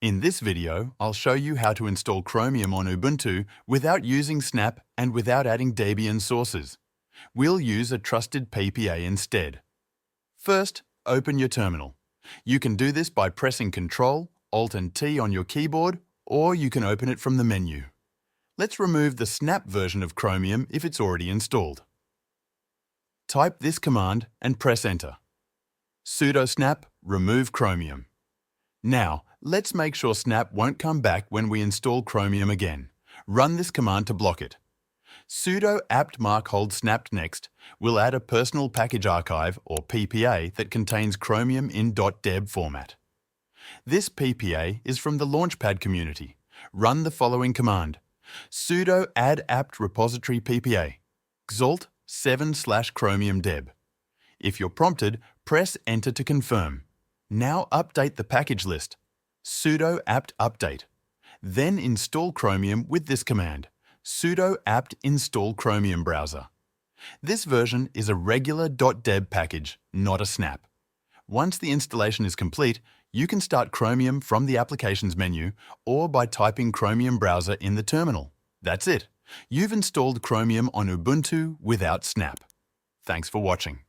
In this video, I'll show you how to install Chromium on Ubuntu without using Snap and without adding Debian sources. We'll use a trusted PPA instead. First, open your terminal. You can do this by pressing Ctrl, Alt and T on your keyboard, or you can open it from the menu. Let's remove the Snap version of Chromium if it's already installed. Type this command and press Enter. sudo snap remove Chromium. Now, let's make sure Snap won't come back when we install Chromium again. Run this command to block it. Sudo apt mark hold snapped next will add a personal package archive or PPA that contains Chromium in .deb format. This PPA is from the Launchpad community. Run the following command: sudo add apt repository PPA xalt 7/chromium deb. If you're prompted, press Enter to confirm. Now update the package list. Sudo apt update. Then install Chromium with this command: sudo apt install Chromium browser. This version is a regular .deb package, not a snap. Once the installation is complete, you can start Chromium from the Applications menu or by typing Chromium browser in the terminal. That's it. You've installed Chromium on Ubuntu without Snap. Thanks for watching.